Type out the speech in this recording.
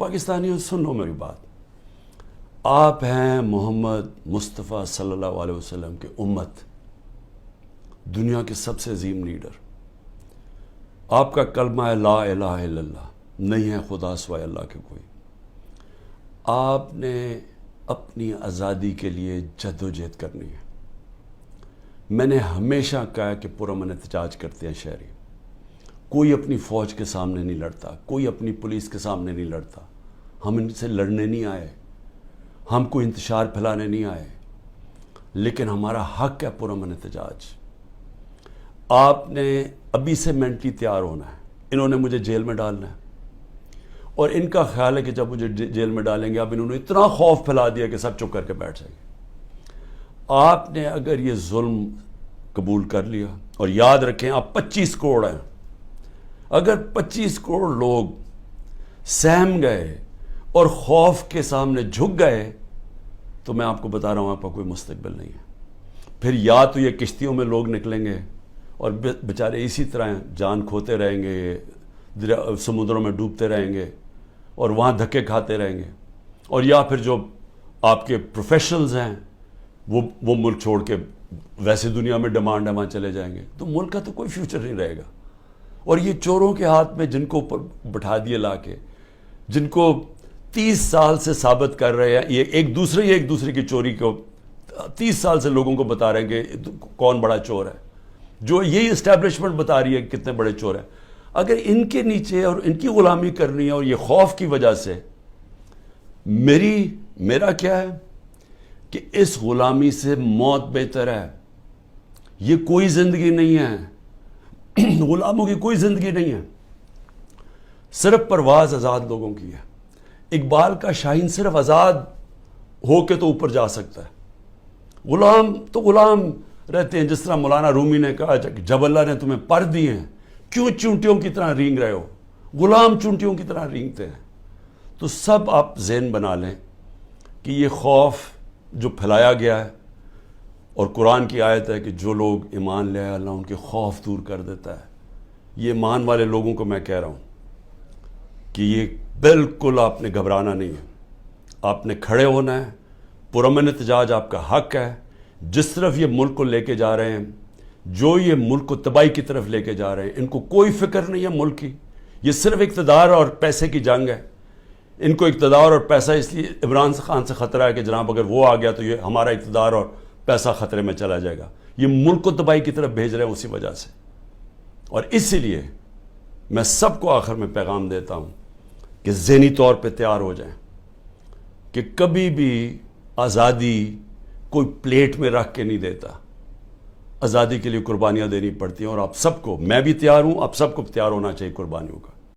پاکستانیوں سنو میری بات، آپ ہیں محمد مصطفیٰ صلی اللہ علیہ وسلم کی امت، دنیا کے سب سے عظیم لیڈر. آپ کا کلمہ ہے لا الہ الا اللہ، نہیں ہے خدا سوائے اللہ کے کوئی. آپ نے اپنی آزادی کے لیے جد و جہد کرنی ہے. میں نے ہمیشہ کہا کہ پرامن احتجاج کرتے ہیں شہری. کوئی اپنی فوج کے سامنے نہیں لڑتا، کوئی اپنی پولیس کے سامنے نہیں لڑتا. ہم ان سے لڑنے نہیں آئے، ہم کوئی انتشار پھیلانے نہیں آئے، لیکن ہمارا حق ہے پرامن احتجاج. آپ نے ابھی سے مینٹلی تیار ہونا ہے. انہوں نے مجھے جیل میں ڈالنا ہے اور ان کا خیال ہے کہ جب مجھے جیل میں ڈالیں گے اب انہوں نے اتنا خوف پھیلا دیا کہ سب چپ کر کے بیٹھ جائیں گے. آپ نے اگر یہ ظلم قبول کر لیا، اور یاد رکھیں آپ 25 کروڑ ہیں، اگر 25 کروڑ لوگ سہم گئے اور خوف کے سامنے جھک گئے تو میں آپ کو بتا رہا ہوں آپ کا کوئی مستقبل نہیں ہے. پھر یا تو یہ کشتیوں میں لوگ نکلیں گے اور بیچارے اسی طرح جان کھوتے رہیں گے، سمندروں میں ڈوبتے رہیں گے اور وہاں دھکے کھاتے رہیں گے، اور یا پھر جو آپ کے پروفیشنلز ہیں وہ ملک چھوڑ کے ویسے دنیا میں ڈیمانڈ ہے وہاں چلے جائیں گے. تو ملک کا تو کوئی فیوچر نہیں رہے گا. اور یہ چوروں کے ہاتھ میں جن کو اوپر بٹھا دیے لا کے، جن کو 30 سال سے ثابت کر رہے ہیں، یہ ایک دوسرے کی چوری کو 30 سال سے لوگوں کو بتا رہے ہیں کہ کون بڑا چور ہے، جو یہی اسٹیبلشمنٹ بتا رہی ہے کہ کتنے بڑے چور ہیں. اگر ان کے نیچے اور ان کی غلامی کرنی ہے اور یہ خوف کی وجہ سے، میرا کیا ہے کہ اس غلامی سے موت بہتر ہے. یہ کوئی زندگی نہیں ہے، غلاموں کی کوئی زندگی نہیں ہے. صرف پرواز آزاد لوگوں کی ہے. اقبال کا شاہین صرف آزاد ہو کے تو اوپر جا سکتا ہے. غلام تو غلام رہتے ہیں، جس طرح مولانا رومی نے کہا کہ جب اللہ نے تمہیں پر دیے ہیں کیوں چونٹیوں کی طرح رینگ رہے ہو. غلام چونٹیوں کی طرح رینگتے ہیں. تو سب آپ ذہن بنا لیں کہ یہ خوف جو پھیلایا گیا ہے، اور قرآن کی آیت ہے کہ جو لوگ ایمان لے آئے اللہ ان کے خوف دور کر دیتا ہے. یہ ایمان والے لوگوں کو میں کہہ رہا ہوں کہ یہ بالکل آپ نے گھبرانا نہیں ہے. آپ نے کھڑے ہونا ہے. پرامن احتجاج آپ کا حق ہے. جس طرف یہ ملک کو لے کے جا رہے ہیں، جو یہ ملک کو تباہی کی طرف لے کے جا رہے ہیں، ان کو کوئی فکر نہیں ہے ملک کی. یہ صرف اقتدار اور پیسے کی جنگ ہے. ان کو اقتدار اور پیسہ اس لیے عمران خان سے خطرہ ہے کہ جناب اگر وہ آ گیا تو یہ ہمارا اقتدار اور پیسہ خطرے میں چلا جائے گا. یہ ملک کو تباہی کی طرف بھیج رہے ہیں اسی وجہ سے. اور اسی لیے میں سب کو آخر میں پیغام دیتا ہوں کہ ذہنی طور پہ تیار ہو جائیں کہ کبھی بھی آزادی کوئی پلیٹ میں رکھ کے نہیں دیتا. آزادی کے لیے قربانیاں دینی پڑتی ہیں، اور آپ سب کو، میں بھی تیار ہوں، آپ سب کو تیار ہونا چاہیے قربانیوں کا.